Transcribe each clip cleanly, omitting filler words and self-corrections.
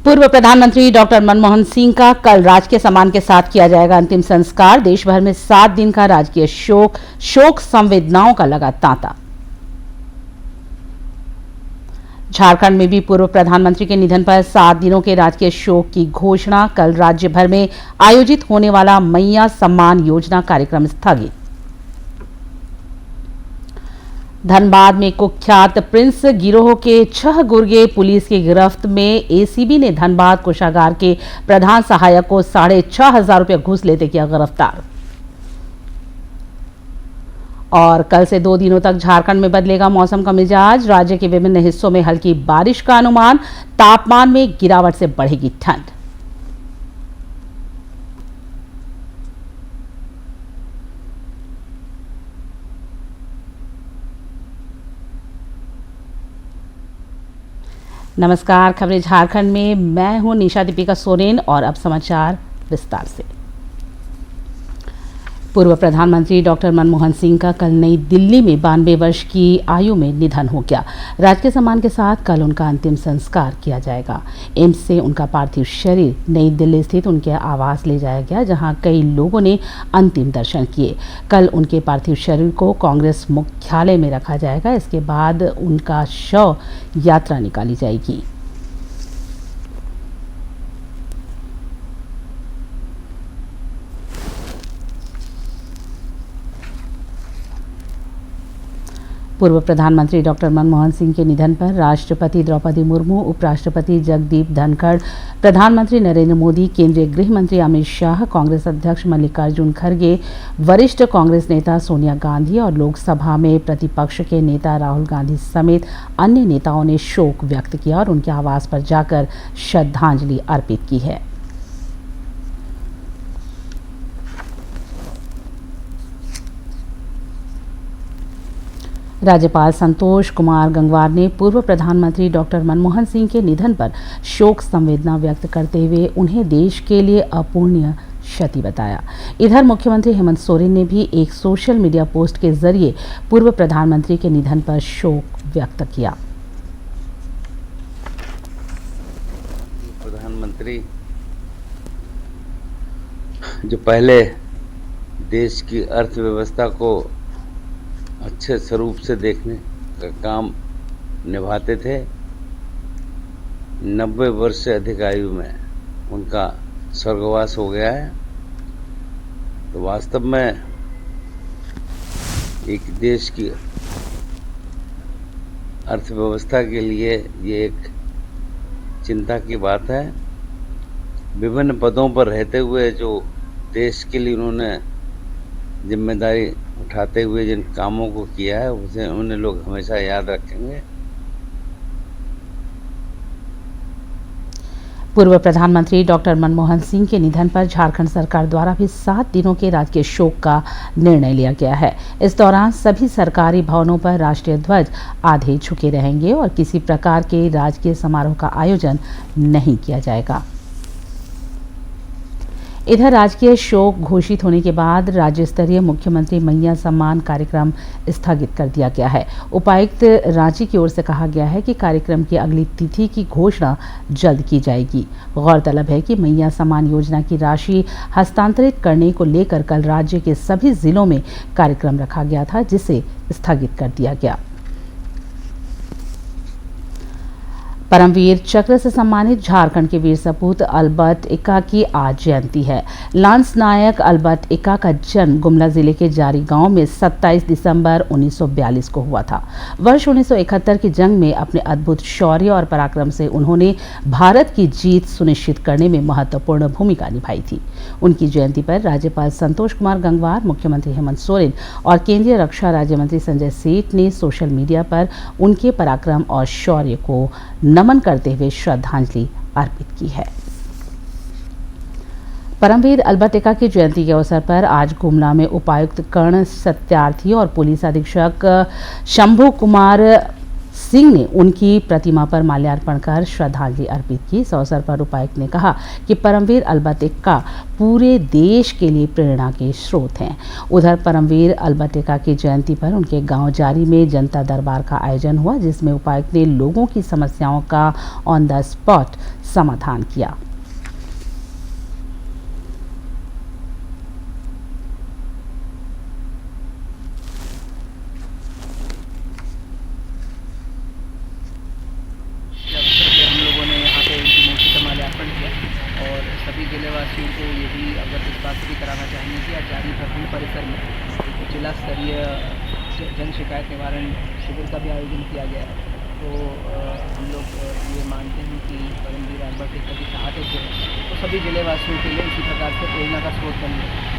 पूर्व प्रधानमंत्री डॉक्टर मनमोहन सिंह का कल राजकीय सम्मान के साथ किया जाएगा अंतिम संस्कार। देश भर में 7 दिन का राजकीय शोक संवेदनाओं का लगा तांता। झारखंड में भी पूर्व प्रधानमंत्री के निधन पर 7 दिनों के राजकीय शोक की घोषणा। कल राज्य भर में आयोजित होने वाला मैया सम्मान योजना कार्यक्रम स्थगित। धनबाद में कुख्यात प्रिंस गिरोह के 6 गुर्गे पुलिस की गिरफ्त में। एसीबी ने धनबाद कोषागार के प्रधान सहायक को 6,500 रुपये घूस लेते किया गिरफ्तार। और कल से 2 दिनों तक झारखंड में बदलेगा मौसम का मिजाज। राज्य के विभिन्न हिस्सों में हल्की बारिश का अनुमान। तापमान में गिरावट से बढ़ेगी ठंड। नमस्कार, खबरें झारखंड में मैं हूं निशा दीपिका सोरेन और अब समाचार विस्तार से। पूर्व प्रधानमंत्री डॉक्टर मनमोहन सिंह का कल नई दिल्ली में 92 वर्ष की आयु में निधन हो गया। राजकीय सम्मान के साथ कल उनका अंतिम संस्कार किया जाएगा। एम्स से उनका पार्थिव शरीर नई दिल्ली स्थित उनके आवास ले जाया गया, जहां कई लोगों ने अंतिम दर्शन किए। कल उनके पार्थिव शरीर को कांग्रेस मुख्यालय में रखा जाएगा। इसके बाद उनका शव यात्रा निकाली जाएगी। पूर्व प्रधानमंत्री डॉक्टर मनमोहन सिंह के निधन पर राष्ट्रपति द्रौपदी मुर्मू, उपराष्ट्रपति जगदीप धनखड़, प्रधानमंत्री नरेंद्र मोदी, केंद्रीय गृह मंत्री अमित शाह, कांग्रेस अध्यक्ष मल्लिकार्जुन खड़गे, वरिष्ठ कांग्रेस नेता सोनिया गांधी और लोकसभा में प्रतिपक्ष के नेता राहुल गांधी समेत अन्य नेताओं ने शोक व्यक्त किया और उनके आवास पर जाकर श्रद्धांजलि अर्पित की है। राज्यपाल संतोष कुमार गंगवार ने पूर्व प्रधानमंत्री डॉक्टर मनमोहन सिंह के निधन पर शोक संवेदना व्यक्त करते हुए उन्हें देश के लिए अपूर्णीय क्षति बताया। इधर मुख्यमंत्री हेमंत सोरेन ने भी एक सोशल मीडिया पोस्ट के जरिए पूर्व प्रधानमंत्री के निधन पर शोक व्यक्त किया। प्रधानमंत्री जो पहले देश की अर्थव्यवस्था को अच्छे स्वरूप से देखने का काम निभाते थे। 90 वर्ष से अधिक आयु में उनका स्वर्गवास हो गया है। तो वास्तव में एक देश की अर्थव्यवस्था के लिए ये एक चिंता की बात है। विभिन्न पदों पर रहते हुए जो देश के लिए उन्होंने जिम्मेदारी उठाते हुए जिन कामों को किया है उसे उन्हें लोग हमेशा याद रखेंगे। पूर्व प्रधानमंत्री डॉक्टर मनमोहन सिंह के निधन पर झारखंड सरकार द्वारा भी 7 दिनों के राजकीय शोक का निर्णय लिया गया है। इस दौरान सभी सरकारी भवनों पर राष्ट्रीय ध्वज आधे झुके रहेंगे और किसी प्रकार के राजकीय समारोह का आयोजन नहीं किया जाएगा। इधर राजकीय शोक घोषित होने के बाद राज्य स्तरीय मुख्यमंत्री मैया सम्मान कार्यक्रम स्थगित कर दिया गया है। उपायुक्त रांची की ओर से कहा गया है कि कार्यक्रम की अगली तिथि की घोषणा जल्द की जाएगी। गौरतलब है कि मैया सम्मान योजना की राशि हस्तांतरित करने को लेकर कल राज्य के सभी जिलों में कार्यक्रम रखा गया था, जिसे स्थगित कर दिया गया। परमवीर चक्र से सम्मानित झारखंड के वीर सपूत अलबर्ट एक्का की आज जयंती है। लांस नायक अलबर्ट एक्का का जन्म गुमला जिले के जारी गांव में 27 दिसंबर 1942 को हुआ था। वर्ष 1971 की जंग में अपने अद्भुत शौर्य और पराक्रम से उन्होंने भारत की जीत सुनिश्चित करने में महत्वपूर्ण भूमिका निभाई थी। उनकी जयंती पर राज्यपाल संतोष कुमार गंगवार, मुख्यमंत्री हेमंत सोरेन और केंद्रीय रक्षा राज्य मंत्री संजय सेठ ने सोशल मीडिया पर उनके पराक्रम और शौर्य को नमन करते हुए श्रद्धांजलि अर्पित की है। परमवीर अलबर्ट एक्का की जयंती के अवसर पर आज गुमला में उपायुक्त कर्ण सत्यार्थी और पुलिस अधीक्षक शंभू कुमार सिंह ने उनकी प्रतिमा पर माल्यार्पण कर श्रद्धांजलि अर्पित की। इस अवसर पर उपायुक्त ने कहा कि परमवीर अलबत एक्का पूरे देश के लिए प्रेरणा के स्रोत हैं। उधर परमवीर अलबत एक्का की जयंती पर उनके गांव जारी में जनता दरबार का आयोजन हुआ, जिसमें उपायुक्त ने लोगों की समस्याओं का ऑन द स्पॉट समाधान किया। हम लोगों ने यहाँ पे उनकी मूर्ति का माल्यार्पण किया और सभी जिलेवासियों को ये भी अवगत इस बात से भी कराना चाहेंगे कि आज जारी भरपूर परिसर में एक जिला स्तरीय जन शिकायत निवारण शिविर का भी आयोजन किया गया है। तो हम लोग ये मानते हैं कि परमवीर अलबत एक्का की शहादत जो है तो सभी जिलेवासियों के लिए इसी प्रकार से प्रेरणा का स्रोत बनी है।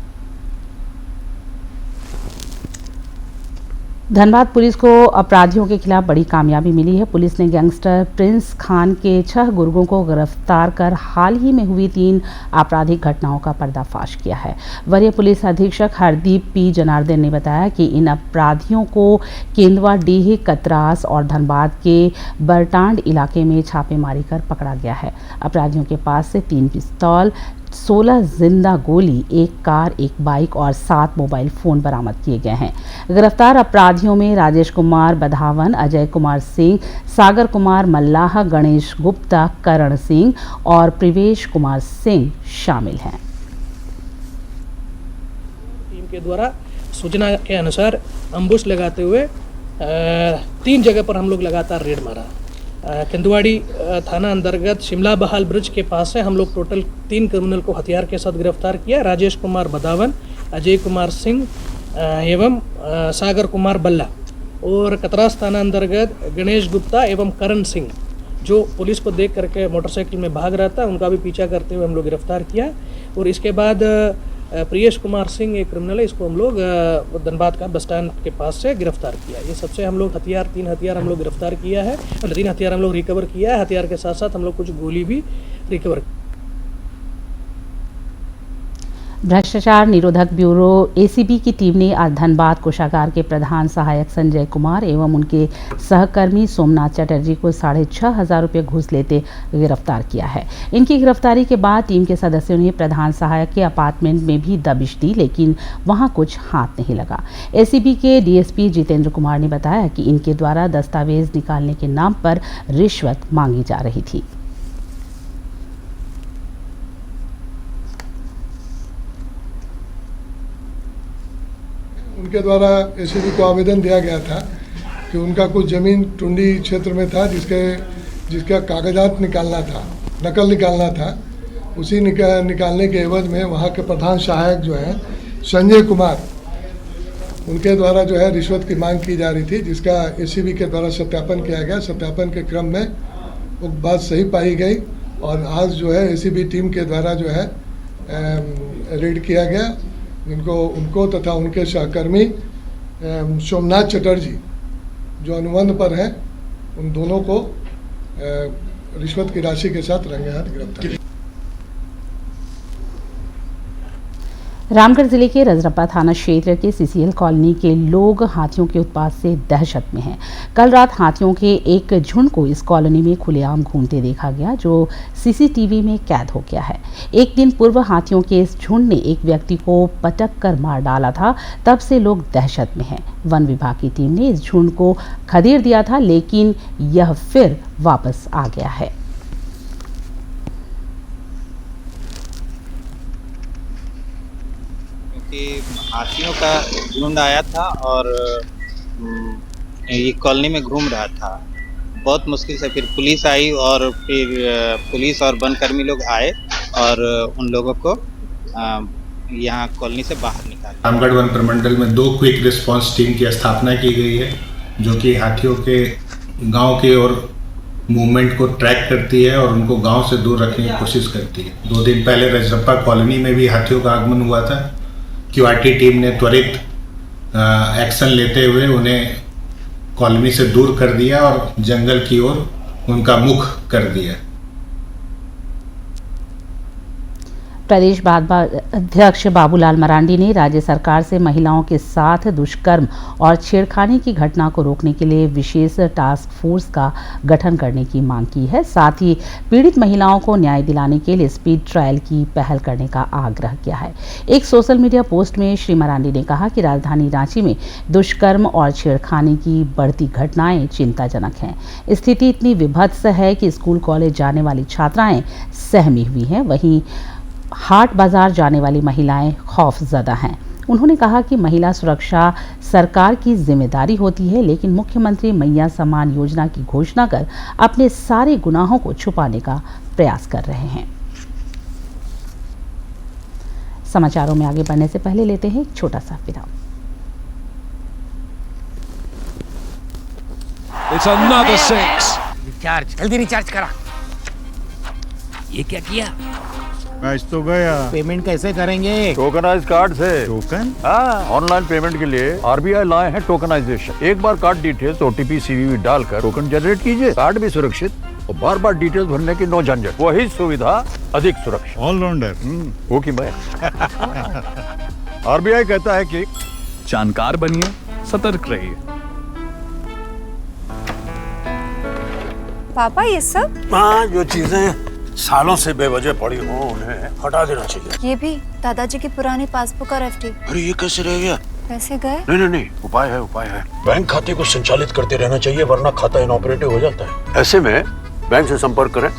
धनबाद पुलिस को अपराधियों के खिलाफ बड़ी कामयाबी मिली है। पुलिस ने गैंगस्टर प्रिंस खान के 6 गुर्गों को गिरफ्तार कर हाल ही में हुई 3 आपराधिक घटनाओं का पर्दाफाश किया है। वरीय पुलिस अधीक्षक हरदीप पी जनार्दन ने बताया कि इन अपराधियों को केंदवा, डीह, कतरास और धनबाद के बरटांड इलाके में छापेमारी कर पकड़ा गया है। अपराधियों के पास से 3 पिस्तौल, 16 जिंदा गोली, 1 कार, 1 बाइक और 7 मोबाइल फोन बरामद किए गए हैं। गिरफ्तार अपराधियों में राजेश कुमार बधावन, अजय कुमार सिंह, सागर कुमार मल्लाह, गणेश गुप्ता, करण सिंह और प्रवेश कुमार सिंह शामिल हैं। टीम के द्वारा सूचना के अनुसार अम्बुश लगाते हुए 3 जगह पर हम लोग लगातार रेड मारा। केंदुआड़ी थाना अंतर्गत शिमला बहाल ब्रिज के पास से हम लोग टोटल 3 क्रिमिनल को हथियार के साथ गिरफ्तार किया। राजेश कुमार बदावन, अजय कुमार सिंह एवं सागर कुमार बल्ला। और कतरास थाना अंतर्गत गणेश गुप्ता एवं करण सिंह जो पुलिस को देख करके मोटरसाइकिल में भाग रहा था, उनका भी पीछा करते हुए हम लोग गिरफ्तार किया। और इसके बाद प्रियेश कुमार सिंह एक क्रिमिनल है, इसको हम लोग धनबाद का बस स्टैंड के पास से गिरफ्तार किया। ये सबसे हम लोग 3 हथियार हम लोग गिरफ्तार किया है, 3 हथियार हम लोग रिकवर किया है। हथियार के साथ साथ हम लोग कुछ गोली भी रिकवर। भ्रष्टाचार निरोधक ब्यूरो एसीबी की टीम ने आज धनबाद कोषागार के प्रधान सहायक संजय कुमार एवं उनके सहकर्मी सोमनाथ चटर्जी को 6,500 रुपये घूस लेते गिरफ्तार किया है। इनकी गिरफ्तारी के बाद टीम के सदस्यों ने प्रधान सहायक के अपार्टमेंट में भी दबिश दी, लेकिन वहां कुछ हाथ नहीं लगा। एसीबी के डीएसपी जितेंद्र कुमार ने बताया कि इनके द्वारा दस्तावेज निकालने के नाम पर रिश्वत मांगी जा रही थी। उनके द्वारा एसीबी को आवेदन दिया गया था कि उनका कुछ ज़मीन टुंडी क्षेत्र में था जिसका कागजात निकालना था, नकल निकालना था। उसी निकालने के एवज में वहाँ के प्रधान सहायक जो है संजय कुमार, उनके द्वारा जो है रिश्वत की मांग की जा रही थी, जिसका एसीबी के द्वारा सत्यापन किया गया। सत्यापन के क्रम में वो बात सही पाई गई और आज जो है एसीबी टीम के द्वारा जो है रेड किया गया। उनको तथा उनके सहकर्मी सोमनाथ चटर्जी जो अनुबंध पर हैं, उन दोनों को रिश्वत की राशि के साथ रंगे हाथ गिरफ्तार किया। रामगढ़ जिले के रजरप्पा थाना क्षेत्र के सीसीएल कॉलोनी के लोग हाथियों के उत्पात से दहशत में हैं। कल रात हाथियों के एक झुंड को इस कॉलोनी में खुलेआम घूमते देखा गया, जो सीसीटीवी में कैद हो गया है। एक दिन पूर्व हाथियों के इस झुंड ने एक व्यक्ति को पटक कर मार डाला था, तब से लोग दहशत में हैं। वन विभाग की टीम ने इस झुंड को खदेड़ दिया था, लेकिन यह फिर वापस आ गया है। कि हाथियों का झुंड आया था और ये कॉलोनी में घूम रहा था। बहुत मुश्किल से फिर पुलिस आई और फिर पुलिस और वनकर्मी लोग आए और उन लोगों को यहाँ कॉलोनी से बाहर निकाला। रामगढ़ वन प्रमंडल में 2 क्विक रिस्पांस टीम की स्थापना की गई है, जो कि हाथियों के गांव की ओर मूवमेंट को ट्रैक करती है और उनको गांव से दूर रखने की कोशिश करती है। 2 दिन पहले रजरप्पा कॉलोनी में भी हाथियों का आगमन हुआ था। क्यूआरटी टीम ने त्वरित एक्शन लेते हुए उन्हें कॉलोनी से दूर कर दिया और जंगल की ओर उनका मुख कर दिया। प्रदेश भाजपा अध्यक्ष बाबूलाल मरांडी ने राज्य सरकार से महिलाओं के साथ दुष्कर्म और छेड़खानी की घटना को रोकने के लिए विशेष टास्क फोर्स का गठन करने की मांग की है। साथ ही पीड़ित महिलाओं को न्याय दिलाने के लिए स्पीड ट्रायल की पहल करने का आग्रह किया है। एक सोशल मीडिया पोस्ट में श्री मरांडी ने कहा कि राजधानी रांची में दुष्कर्म और छेड़खानी की बढ़ती घटनाएं चिंताजनक हैं। स्थिति इतनी विभत्स है कि स्कूल कॉलेज जाने वाली छात्राएं सहमी हुई हैं, वहीं हाट बाजार जाने वाली महिलाएं खौफजदा हैं। उन्होंने कहा कि महिला सुरक्षा सरकार की जिम्मेदारी होती है, लेकिन मुख्यमंत्री मैया सम्मान योजना की घोषणा कर अपने सारे गुनाहों को छुपाने का प्रयास कर रहे हैं। समाचारों में आगे बढ़ने से पहले लेते हैं एक छोटा सा विराम। It's another six. रिचार्ज जल्दी रिचार्ज करा। ये क्या किया? मैच तो गया। पेमेंट कैसे करेंगे? टोकनाइज कार्ड से। टोकन? हाँ, ऑनलाइन पेमेंट के लिए आरबीआई लाए हैं टोकनाइजेशन। एक बार कार्ड डिटेल्स, ओटीपी, सीवीवी डालकर टोकन जनरेट कीजिए। कार्ड भी सुरक्षित और बार बार डिटेल्स भरने की नो झंझट। वही सुविधा अधिक सुरक्षा। ऑलराउंडर वो की मैं। आरबीआई कहता है कि जानकार बनिए, सतर्क रहिए। पापा ये सब? हाँ, जो चीजें सालों से बेवजह पड़ी हो उन्हें हटा देना चाहिए। ये भी दादाजी की पुरानी पासबुक और एफडी। अरे ये कैसे रह गया? पैसे गए? नहीं, उपाय है। बैंक खाते को संचालित करते रहना चाहिए, वरना खाता इनऑपरेटिव हो जाता है। ऐसे में बैंक से संपर्क करें,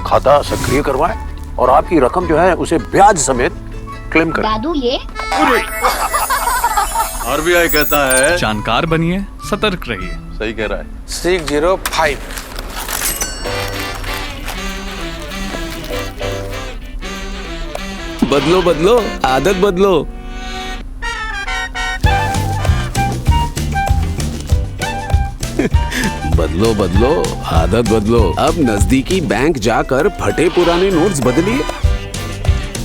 खाता सक्रिय करवाएं और आपकी रकम जो है उसे ब्याज समेत क्लेम करें। दादू ये? आरबीआई कहता है जानकार बनिए, सतर्क रहिए। सही कह रहा है। 605 बदलो आदत बदलो। बदलो आदत बदलो। अब नजदीकी बैंक जाकर फटे पुराने नोट्स बदलिए।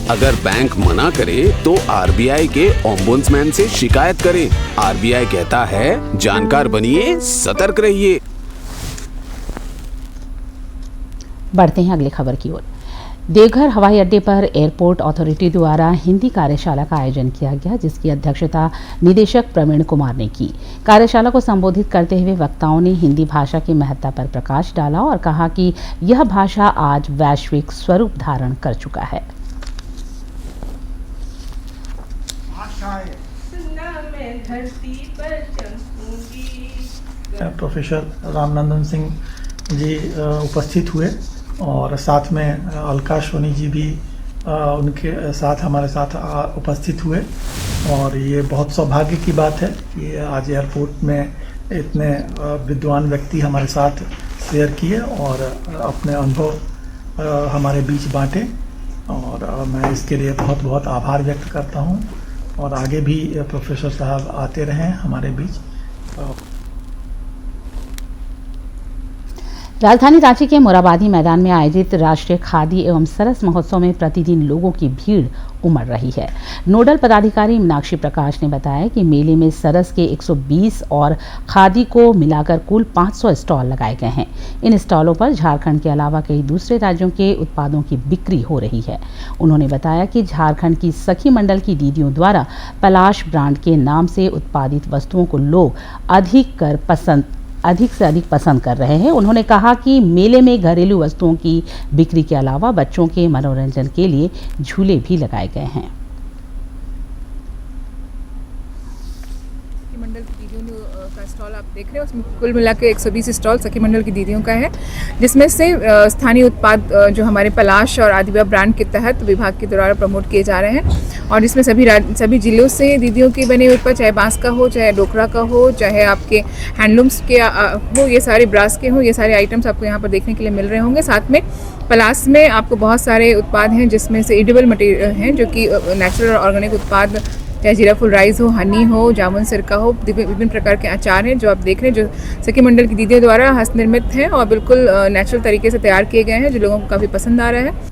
अगर बैंक मना करे तो आरबीआई के ओम्बुड्समैन से शिकायत करें। आरबीआई कहता है जानकार बनिए, सतर्क रहिए। बढ़ते हैं अगली खबर की ओर। देवघर हवाई अड्डे पर एयरपोर्ट अथॉरिटी द्वारा हिंदी कार्यशाला का आयोजन किया गया, जिसकी अध्यक्षता निदेशक प्रवीण कुमार ने की। कार्यशाला को संबोधित करते हुए वक्ताओं ने हिंदी भाषा की महत्ता पर प्रकाश डाला और कहा कि यह भाषा आज वैश्विक स्वरूप धारण कर चुका है। प्रोफेसर रामनंदन सिंह जी उपस्थित हुए और साथ में अलका सोनी जी भी उनके साथ हमारे साथ उपस्थित हुए। और ये बहुत सौभाग्य की बात है कि आज एयरपोर्ट में इतने विद्वान व्यक्ति हमारे साथ शेयर किए और अपने अनुभव हमारे बीच बांटे। और मैं इसके लिए बहुत बहुत आभार व्यक्त करता हूँ और आगे भी प्रोफेसर साहब आते रहें हमारे बीच। राजधानी रांची के मोराबादी मैदान में आयोजित राष्ट्रीय खादी एवं सरस महोत्सव में प्रतिदिन लोगों की भीड़ उमड़ रही है। नोडल पदाधिकारी मीनाक्षी प्रकाश ने बताया कि मेले में सरस के 120 और खादी को मिलाकर कुल 500 स्टॉल लगाए गए हैं। इन स्टॉलों पर झारखंड के अलावा कई दूसरे राज्यों के उत्पादों की बिक्री हो रही है। उन्होंने बताया कि झारखंड की सखी मंडल की दीदियों द्वारा पलाश ब्रांड के नाम से उत्पादित वस्तुओं को लोग अधिक से अधिक पसंद कर रहे हैं। उन्होंने कहा कि मेले में घरेलू वस्तुओं की बिक्री के अलावा बच्चों के मनोरंजन के लिए झूले भी लगाए गए हैं। मंडल की दीदियों का स्टॉल आप देख रहे हैं, उसमें कुल मिला के 120 स्टॉल सखी मंडल की दीदियों का है, जिसमें से स्थानीय उत्पाद जो हमारे पलाश और आदिवा ब्रांड के तहत विभाग के द्वारा प्रमोट किए जा रहे हैं। और इसमें सभी जिलों से दीदियों के बने हुए उत्पाद, चाहे बांस का हो, चाहे डोकरा का हो, चाहे आपके हैंडलूम्स के हो, ये सारे ब्रास के हो, ये सारे आइटम्स आपको यहाँ पर देखने के लिए मिल रहे होंगे। साथ में पलाश में आपको बहुत सारे उत्पाद हैं, जिसमें से एडिबल मटेरियल हैं जो कि नेचुरल और ऑर्गेनिक उत्पाद, चाहे जीरा फुल राइस हो, हनी हो, जामुन सिरका हो, विभिन्न प्रकार के अचार हैं जो आप देख रहे हैं, जो सखी मंडल की दीदियों द्वारा हस्तनिर्मित हैं और बिल्कुल नेचुरल तरीके से तैयार किए गए हैं, जो लोगों को काफ़ी पसंद आ रहा है।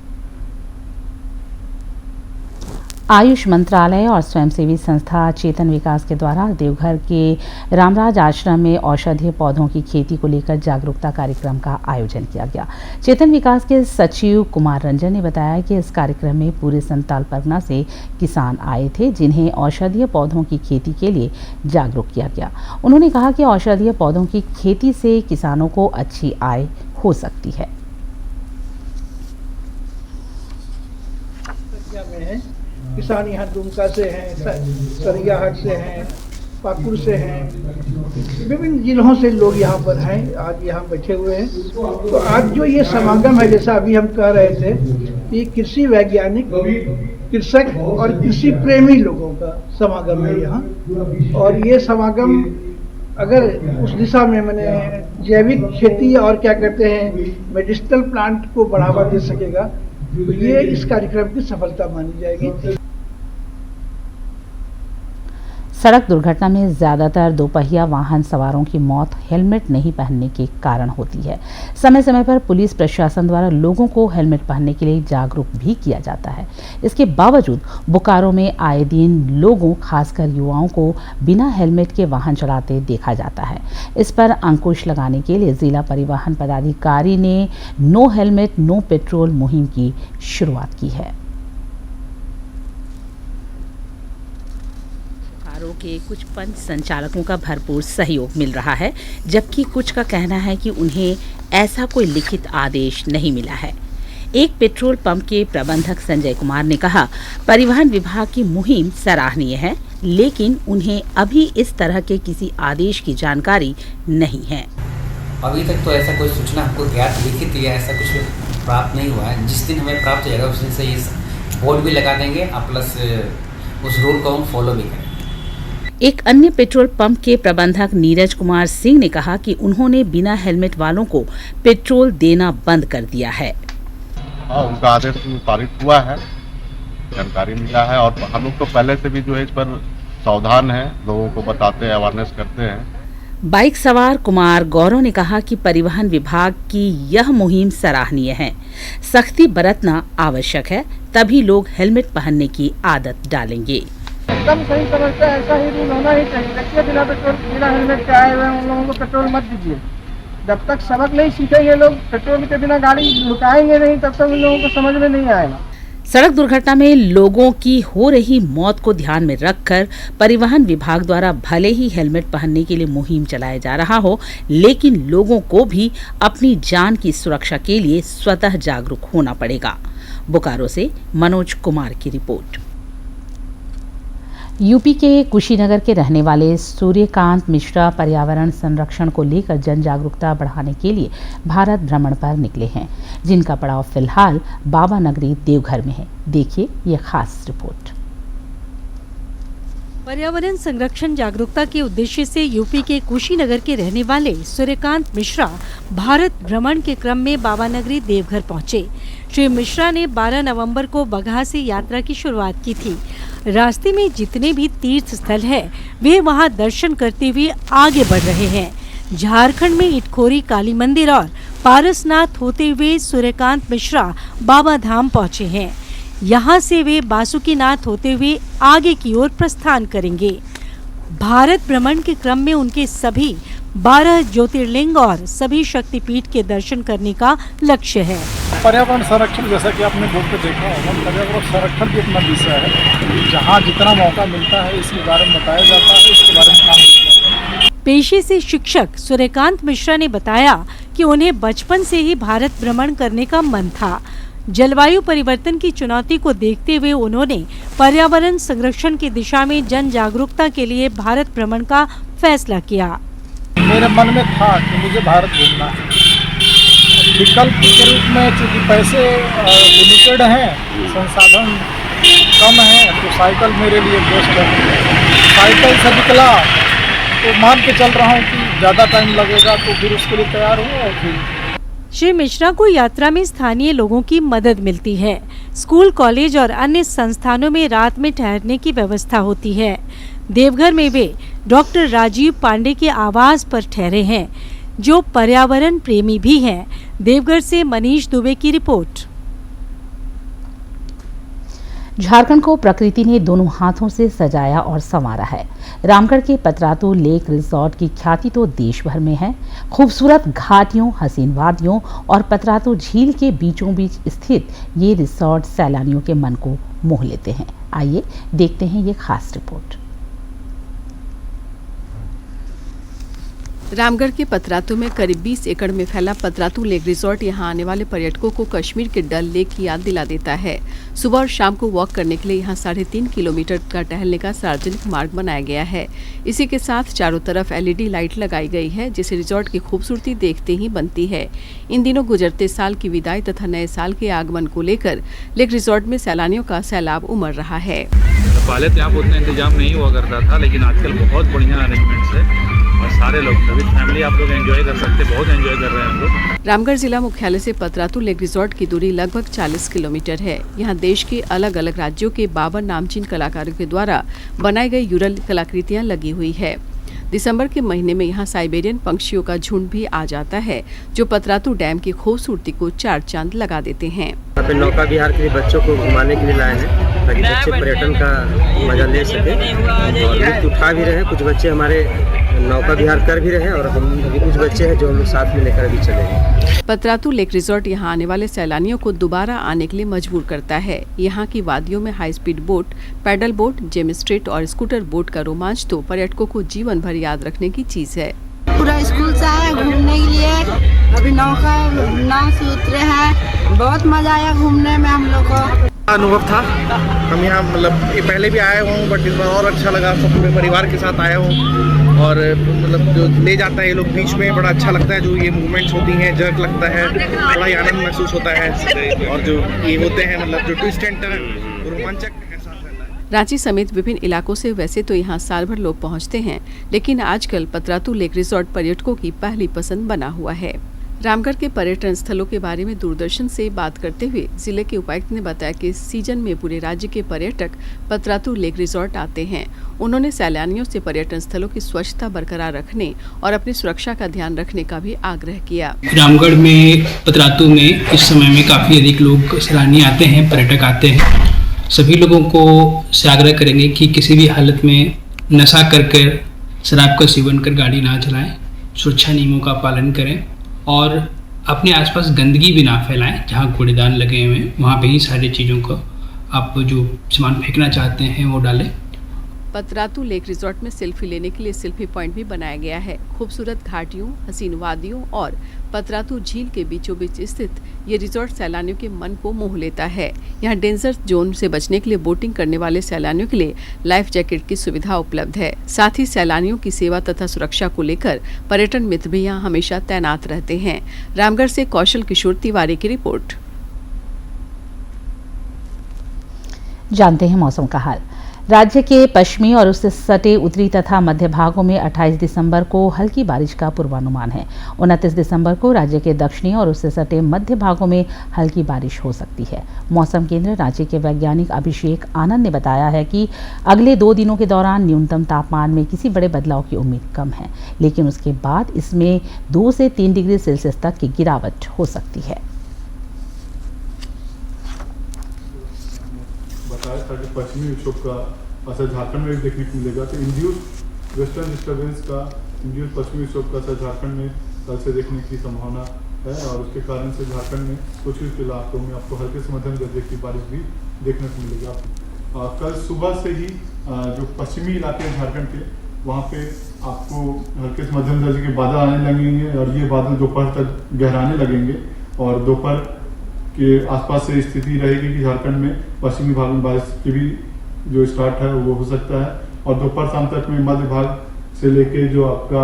आयुष मंत्रालय और स्वयंसेवी संस्था चेतन विकास के द्वारा देवघर के रामराज आश्रम में औषधीय पौधों की खेती को लेकर जागरूकता कार्यक्रम का आयोजन किया गया। चेतन विकास के सचिव कुमार रंजन ने बताया कि इस कार्यक्रम में पूरे संताल परगना से किसान आए थे, जिन्हें औषधीय पौधों की खेती के लिए जागरूक किया गया। उन्होंने कहा कि औषधीय पौधों की खेती से किसानों को अच्छी आय हो सकती है। किसान यहाँ दुमका से हैं, सरियाहाट से हैं, पाकुड़ से हैं, विभिन्न जिलों से लोग यहाँ पर हैं, आज यहाँ बैठे हुए हैं। तो आज जो ये समागम है, जैसा अभी हम कह रहे थे, ये कृषि वैज्ञानिक, कृषक और कृषि प्रेमी लोगों का समागम है यहाँ। और ये समागम अगर उस दिशा में मैंने जैविक खेती और क्या कहते हैं मेडिसिनल प्लांट को बढ़ावा दे सकेगा, तो ये इस कार्यक्रम की सफलता मानी जाएगी। सड़क दुर्घटना में ज्यादातर दोपहिया वाहन सवारों की मौत हेलमेट नहीं पहनने के कारण होती है। समय समय पर पुलिस प्रशासन द्वारा लोगों को हेलमेट पहनने के लिए जागरूक भी किया जाता है। इसके बावजूद बोकारो में आए दिन लोगों, खासकर युवाओं को बिना हेलमेट के वाहन चलाते देखा जाता है। इस पर अंकुश लगाने के लिए जिला परिवहन पदाधिकारी ने नो हेलमेट नो पेट्रोल मुहिम की शुरुआत की है। के कुछ पंच संचालकों का भरपूर सहयोग मिल रहा है, जबकि कुछ का कहना है कि उन्हें ऐसा कोई लिखित आदेश नहीं मिला है। एक पेट्रोल पंप के प्रबंधक संजय कुमार ने कहा, परिवहन विभाग की मुहिम सराहनीय है, लेकिन उन्हें अभी इस तरह के किसी आदेश की जानकारी नहीं है। अभी तक तो ऐसा कोई सूचना हमको ज्ञात लिखित या ऐसा कुछ प्राप्त नहीं हुआ है। जिस दिन हमें प्राप्त हो जाएगा उस दिन से ये बोर्ड भी लगा देंगे और प्लस उस रूल को हम फॉलो भी करेंगे। एक अन्य पेट्रोल पंप के प्रबंधक नीरज कुमार सिंह ने कहा कि उन्होंने बिना हेलमेट वालों को पेट्रोल देना बंद कर दिया है। उनका आदेश पारित हुआ है, जानकारी मिला है और हम लोग तो पहले से भी जो है इस पर सावधान है, लोगों को बताते हैं, अवेयरनेस करते हैं। बाइक सवार कुमार गौरव ने कहा कि परिवहन विभाग की यह मुहिम सराहनीय है। सख्ती बरतना आवश्यक है, तभी लोग हेलमेट पहनने की आदत डालेंगे। एकदम सही समझते हैं, ऐसा ही रूल होना ही चाहिए। देखिए बिना पेट्रोल बिना हेलमेट के आए हुए उन लोगों को पेट्रोल मत दीजिए। जब तक सबक नहीं सीखेंगे लोग, पेट्रोल के बिना गाड़ी लुटाएंगे नहीं, तब तक उन लोगों को समझ में नहीं आएगा। सड़क दुर्घटना में लोगों की हो रही मौत को ध्यान में रखकर परिवहन विभाग द्वारा भले ही हेलमेट पहनने के लिए मुहिम चलाया जा रहा हो, लेकिन लोगों को भी अपनी जान की सुरक्षा के लिए स्वतः जागरूक होना पड़ेगा। बोकारो से मनोज कुमार की रिपोर्ट। यूपी के कुशीनगर के रहने वाले सूर्यकांत मिश्रा पर्यावरण संरक्षण को लेकर जन जागरूकता बढ़ाने के लिए भारत भ्रमण पर निकले हैं, जिनका पड़ाव फिलहाल बाबा नगरी देवघर में है। देखिए ये खास रिपोर्ट। पर्यावरण संरक्षण जागरूकता के उद्देश्य से यूपी के कुशीनगर के रहने वाले सूर्यकांत मिश्रा भारत भ्रमण के क्रम में बाबा नगरी देवघर पहुंचे। श्री मिश्रा ने 12 नवंबर को बगहा से यात्रा की शुरुआत की थी। रास्ते में जितने भी तीर्थ स्थल है वे वहां दर्शन करते हुए आगे बढ़ रहे हैं। झारखंड में इटखोरी काली मंदिर और पारसनाथ होते हुए सूर्यकांत मिश्रा बाबा धाम पहुंचे हैं। यहाँ से वे बासुकीनाथ होते हुए आगे की ओर प्रस्थान करेंगे। भारत भ्रमण के क्रम में उनके सभी 12 ज्योतिर्लिंग और सभी शक्तिपीठ के दर्शन करने का लक्ष्य है। पर्यावरण संरक्षण, जैसा कि आपने बोर्ड पे देखा होगा, पर्यावरण संरक्षण भी अपना विषय है। जहाँ जितना मौका मिलता है इसके बारे में बताया जाता है, इसके बारे में काम किया जाता है। पेशे से शिक्षक सूर्यकांत मिश्रा ने बताया कि उन्हें बचपन से ही भारत भ्रमण करने का मन था। जलवायु परिवर्तन की चुनौती को देखते हुए उन्होंने पर्यावरण संरक्षण की दिशा में जन जागरूकता के लिए भारत भ्रमण का फैसला किया। मेरे मन में था कि मुझे भारत घूमना है। विकल्प के रूप में चूँकि पैसे लिमिटेड हैं, संसाधन कम है, तो साइकिल मेरे लिए बेस्ट है। साइकिल से निकला तो मान के चल रहा हूँ कि ज़्यादा टाइम लगेगा, तो फिर उसके लिए तैयार हुआ। और फिर श्री मिश्रा को यात्रा में स्थानीय लोगों की मदद मिलती है। स्कूल, कॉलेज और अन्य संस्थानों में रात में ठहरने की व्यवस्था होती है। देवघर में वे डॉक्टर राजीव पांडे के आवास पर ठहरे हैं, जो पर्यावरण प्रेमी भी हैं। देवघर से मनीष दुबे की रिपोर्ट। झारखंड को प्रकृति ने दोनों हाथों से सजाया और संवारा है। रामगढ़ के पतरातू लेक रिजॉर्ट की ख्याति तो देश भर में है। खूबसूरत घाटियों, हसीन वादियों और पतरातू झील के बीचों बीच स्थित ये रिजॉर्ट सैलानियों के मन को मोह लेते हैं। आइए देखते हैं ये खास रिपोर्ट। रामगढ़ के पतरातू में करीब 20 एकड़ में फैला पतरातू लेक रिजॉर्ट यहां आने वाले पर्यटकों को कश्मीर के डल लेक की याद दिला देता है। सुबह और शाम को वॉक करने के लिए यहां 3.5 किलोमीटर का टहलने का सार्वजनिक मार्ग बनाया गया है। इसी के साथ चारों तरफ LED लाइट लगाई गई है, जिससे रिजॉर्ट की खूबसूरती देखते ही बनती है। इन दिनों गुजरते साल की विदाई तथा नए साल के आगमन को लेकर लेक रिजॉर्ट में सैलानियों का सैलाब उमड़ रहा है। पहले तो यहाँ उतना इंतजाम नहीं हुआ करता था, लेकिन आजकल बहुत बढ़िया अरेंजमेंट्स है और सारे लोग सभी फैमिली आप लोग एंजॉय कर सकते हैं। बहुत एंजॉय कर रहे हैं हम लोग। रामगढ़ जिला मुख्यालय से पतरातू लेक रिजॉर्ट की दूरी लगभग 40 किलोमीटर है। यहाँ देश के अलग अलग राज्यों के 52 नामचीन कलाकारों के द्वारा बनाई गई यूरल कलाकृतियाँ लगी हुई है। दिसंबर के महीने में यहाँ साइबेरियन पंछियों का झुंड भी आ जाता है, जो पतरातू डैम की खूबसूरती को चार चांद लगा देते हैं। यहाँ पे नौका विहार के लिए बच्चों को घुमाने के लिए लाए हैं, ताकि बच्चे पर्यटन का मजा ले सके और लुत्फ उठा भी रहे। कुछ बच्चे हमारे नौका विहार कर भी रहे हैं और हम अभी कुछ बच्चे हैं जो हम लोग साथ में लेकर अभी चलेंगे। पतरातू लेक रिजॉर्ट यहाँ आने वाले सैलानियों को दोबारा आने के लिए मजबूर करता है। यहाँ की वादियों में high speed boat, paddle boat, जेम स्ट्रीट और स्कूटर बोट का रोमांच तो पर्यटकों को जीवन भर याद रखने की चीज है। पूरा स्कूल से आए घूमने के लिए, अभी नाव से उतरे हैं, बहुत मजा आया घूमने में हम लोग को। अनुभव था, हम यहाँ मतलब पहले भी आए हूँ, बट इस बार और अच्छा लगा। सब पूरे परिवार के साथ आया हूँ और मतलब जो ले जाता है ये लोग बीच में, बड़ा अच्छा लगता है। जो ये मूवमेंट्स होती हैं, जर्क लगता है, बड़ा ही आनंद महसूस होता है। और जो ये होते हैं मतलब जो ट्विस्ट एंड टर्न, रोमांचक एहसास रहता है। रांची समेत विभिन्न इलाकों से वैसे तो यहाँ साल भर लोग पहुँचते हैं, लेकिन आजकल पतरातू लेक रिजॉर्ट पर्यटकों की पहली पसंद बना हुआ है। रामगढ़ के पर्यटन स्थलों के बारे में दूरदर्शन से बात करते हुए जिले के उपायुक्त ने बताया कि इस सीजन में पूरे राज्य के पर्यटक पतरातू लेक रिजॉर्ट आते हैं। उन्होंने सैलानियों से पर्यटन स्थलों की स्वच्छता बरकरार रखने और अपनी सुरक्षा का ध्यान रखने का भी आग्रह किया। रामगढ़ में पतरातू में इस समय में काफी अधिक लोग सैलानी आते हैं, पर्यटक आते हैं। सभी लोगों को से आग्रह करेंगे कि किसी भी हालत में नशा कर शराब का सेवन कर गाड़ी ना चलाएं, सुरक्षा नियमों का पालन करें और अपने आसपास गंदगी भी ना फैलाएं। जहां कूड़ेदान लगे हुए हैं वहां पे ही सारी चीज़ों को आप जो सामान फेंकना चाहते हैं वो डालें। पतरातू लेक रिजॉर्ट में सेल्फी लेने के लिए सेल्फी पॉइंट भी बनाया गया है। खूबसूरत घाटियों, हसीन वादियों और पतरातू झील के बीचों बीच स्थित ये रिजॉर्ट सैलानियों के मन को मोह लेता है। यहाँ डेंजर जोन से बचने के लिए बोटिंग करने वाले सैलानियों के लिए लाइफ जैकेट की सुविधा उपलब्ध है। साथ ही सैलानियों की सेवा तथा सुरक्षा को लेकर पर्यटन मित्र भी यहाँ हमेशा तैनात रहते हैं। रामगढ़ से कौशल किशोर तिवारी की रिपोर्ट। जानते हैं मौसम का हाल। राज्य के पश्चिमी और उससे सटे उत्तरी तथा मध्य भागों में 28 दिसंबर को हल्की बारिश का पूर्वानुमान है। 29 दिसंबर को राज्य के दक्षिणी और उससे सटे मध्य भागों में हल्की बारिश हो सकती है। मौसम केंद्र रांची के वैज्ञानिक अभिषेक आनंद ने बताया है कि अगले 2 दिनों के दौरान न्यूनतम तापमान में किसी बड़े बदलाव की उम्मीद कम है, लेकिन उसके बाद इसमें 2 से 3 डिग्री सेल्सियस तक की गिरावट हो सकती है। बताया था कि पश्चिमी विक्षोभ का असर झारखंड में भी देखने को मिलेगा, तो इंड्यूस वेस्टर्न डिस्टर्बेंस का, इंड्यूस पश्चिमी विक्षोभ का असर झारखंड में कल से देखने की संभावना है और उसके कारण से झारखंड में कुछ इलाकों में आपको हल्के से मध्यम दर्जे की बारिश भी देखने को मिलेगा। कल सुबह से ही जो पश्चिमी इलाके हैं झारखंड के, वहाँ पे आपको हल्के से मध्यम दर्जे के बादल आने लगेंगे और ये बादल दोपहर तक गहराने लगेंगे और दोपहर के आसपास से स्थिति रहेगी कि झारखंड में पश्चिमी भाग में बारिश की भी जो स्टार्ट है वो हो सकता है और दोपहर शाम तक में मध्य भाग से लेके जो आपका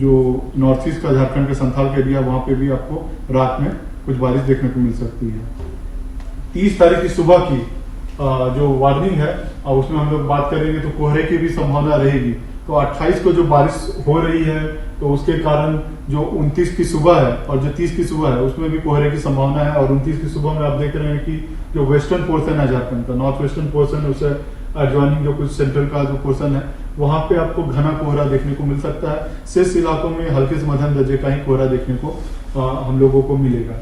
जो नॉर्थ ईस्ट का झारखंड के संथाल का एरिया, वहाँ पे भी आपको रात में कुछ बारिश देखने को मिल सकती है। 30 तारीख की सुबह की जो वार्निंग है उसमें हम लोग बात करेंगे तो कोहरे की भी संभावना रहेगी। तो 28 को जो बारिश हो रही है तो उसके कारण जो 29 की सुबह है और जो 30 की सुबह है उसमें भी कोहरे की संभावना है। और 29 की सुबह में आप देख रहे हैं कि जो वेस्टर्न पोर्शन है झारखंड का, नॉर्थ वेस्टर्न पोर्शन, उसे एडजॉइनिंग जो कुछ सेंट्रल का जो पोर्शन है, वहाँ पे आपको घना कोहरा देखने को मिल सकता है। शेष इलाकों में हल्के से मध्यम दर्जे का ही कोहरा देखने को हम लोगों को मिलेगा।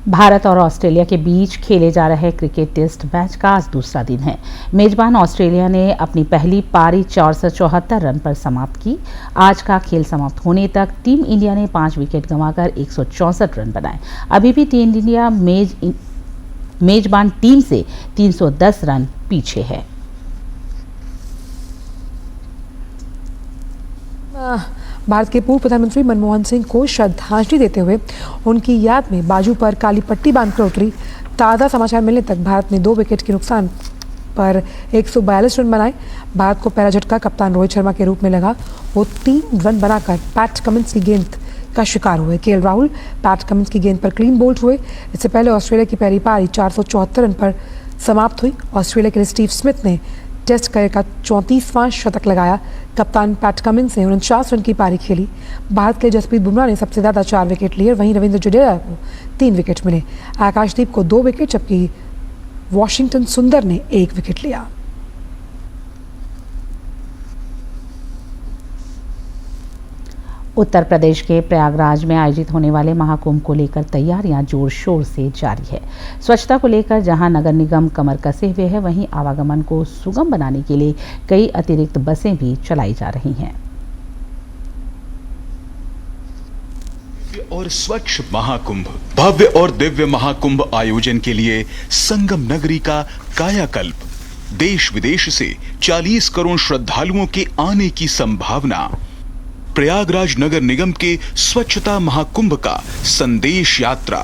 भारत और ऑस्ट्रेलिया के बीच खेले जा रहे क्रिकेट टेस्ट मैच का आज दूसरा दिन है। मेजबान ऑस्ट्रेलिया ने अपनी पहली पारी 474 रन पर समाप्त की। आज का खेल समाप्त होने तक टीम इंडिया ने 5 विकेट गंवाकर 164 रन बनाए। अभी भी टीम इंडिया मेजबान टीम से 310 रन पीछे है। भारत के पूर्व प्रधानमंत्री मनमोहन सिंह को श्रद्धांजलि देते हुए उनकी याद में बाजू पर काली पट्टी बांधकर उतरी। ताज़ा समाचार मिलने तक भारत ने 2 विकेट के नुकसान पर 142 रन बनाए। भारत को पहला झटका कप्तान रोहित शर्मा के रूप में लगा। वो 3 रन बनाकर पैट कमिंस की गेंद का शिकार हुए। केएल राहुल पैट कमिंस की गेंद पर क्लीन बोल्ड हुए। इससे पहले ऑस्ट्रेलिया की पहली पारी 474 रन पर समाप्त हुई। ऑस्ट्रेलिया के लिए स्टीव स्मिथ ने टेस्ट करियर का 34वां शतक लगाया। कप्तान पैट कमिंस ने 49 रन की पारी खेली। भारत के जसप्रीत बुमराह ने सबसे ज़्यादा 4 विकेट लिए। वहीं रविंद्र जडेजा को 3 विकेट मिले। आकाशदीप को 2 विकेट जबकि वॉशिंगटन सुंदर ने 1 विकेट लिया। उत्तर प्रदेश के प्रयागराज में आयोजित होने वाले महाकुंभ को लेकर तैयारियां जोर शोर से जारी है। स्वच्छता को लेकर जहां नगर निगम कमर कसे हुए है, वहीं आवागमन को सुगम बनाने के लिए कई अतिरिक्त बसें भी चलाई जा रही हैं। और स्वच्छ महाकुंभ, भव्य और दिव्य महाकुंभ आयोजन के लिए संगम नगरी का कायाकल्प। देश विदेश से 40 करोड़ श्रद्धालुओं के आने की संभावना। प्रयागराज नगर निगम के स्वच्छता महाकुंभ का संदेश यात्रा।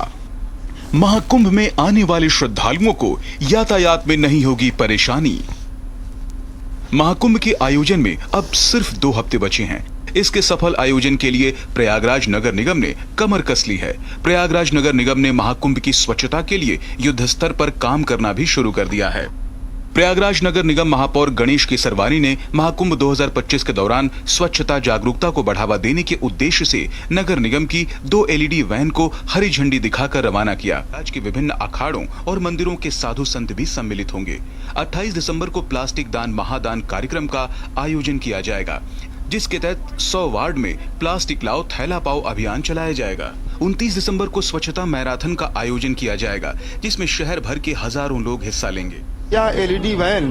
महाकुंभ में आने वाले श्रद्धालुओं को यातायात में नहीं होगी परेशानी। महाकुंभ के आयोजन में अब सिर्फ 2 हफ्ते बचे हैं। इसके सफल आयोजन के लिए प्रयागराज नगर निगम ने कमर कस ली है। प्रयागराज नगर निगम ने महाकुंभ की स्वच्छता के लिए युद्ध स्तर पर काम करना भी शुरू कर दिया है। प्रयागराज नगर निगम महापौर गणेश केसरवानी ने महाकुंभ 2025 के दौरान स्वच्छता जागरूकता को बढ़ावा देने के उद्देश्य से नगर निगम की 2 LED वैन को हरी झंडी दिखाकर रवाना किया। आज के विभिन्न अखाड़ों और मंदिरों के साधु संत भी सम्मिलित होंगे। 28 दिसंबर को प्लास्टिक दान महादान कार्यक्रम का आयोजन किया जाएगा, जिसके तहत 100 वार्ड में प्लास्टिक लाओ थैला पाओ अभियान चलाया जाएगा। 29 दिसंबर को स्वच्छता मैराथन का आयोजन किया जाएगा, जिसमें शहर भर के हजारों लोग हिस्सा लेंगे। यह LED वैन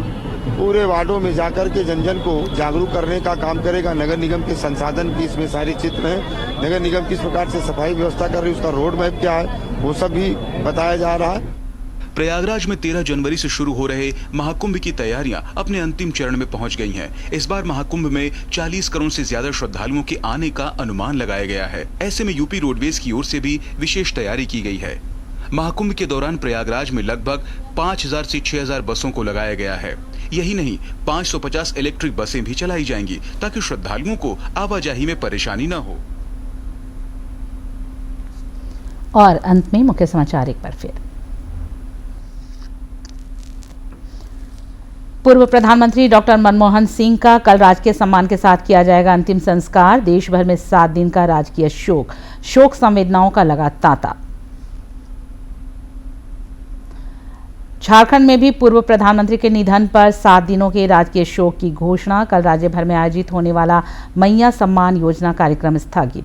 पूरे वार्डों में जाकर के जन को जागरूक करने का काम करेगा। नगर निगम के संसाधन की इसमें सारे चित्र हैं। नगर निगम किस प्रकार से सफाई व्यवस्था कर रही है, उसका रोड मैप क्या है, वो सब भी बताया जा रहा है। प्रयागराज में 13 जनवरी से शुरू हो रहे महाकुंभ की तैयारियां अपने अंतिम चरण में पहुंच गई हैं। इस बार महाकुंभ में 40 करोड़ से ज्यादा श्रद्धालुओं के आने का अनुमान लगाया गया है। ऐसे में यूपी रोडवेज की ओर से भी विशेष तैयारी की गई है। महाकुंभ के दौरान प्रयागराज में लगभग 5000 से 6000 बसों को लगाया गया है। यही नहीं, 550 इलेक्ट्रिक बसें भी चलाई जाएंगी ताकि श्रद्धालुओं को आवाजाही में परेशानी न हो। और अंत में मुख्य समाचार एक बार फिर। पूर्व प्रधानमंत्री डॉक्टर मनमोहन सिंह का कल राजकीय सम्मान के साथ किया जाएगा अंतिम संस्कार। देश भर में 7 दिन का राजकीय शोक संवेदनाओं का लगा तांता। झारखंड में भी पूर्व प्रधानमंत्री के निधन पर 7 दिनों के राजकीय शोक की घोषणा। कल राज्य भर में आयोजित होने वाला मैया सम्मान योजना कार्यक्रम स्थगित।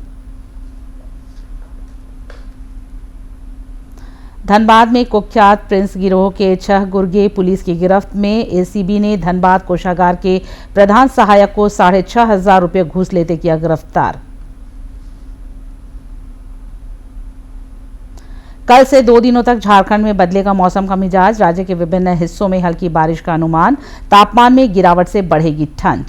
धनबाद में कुख्यात प्रिंस गिरोह के 6 गुर्गे पुलिस की गिरफ्त में। एसीबी ने धनबाद कोषागार के प्रधान सहायक को 6500 रुपये घूस लेते किया गिरफ्तार। कल से 2 दिनों तक झारखंड में बदलेगा मौसम का मिजाज। राज्य के विभिन्न हिस्सों में हल्की बारिश का अनुमान। तापमान में गिरावट से बढ़ेगी ठंड।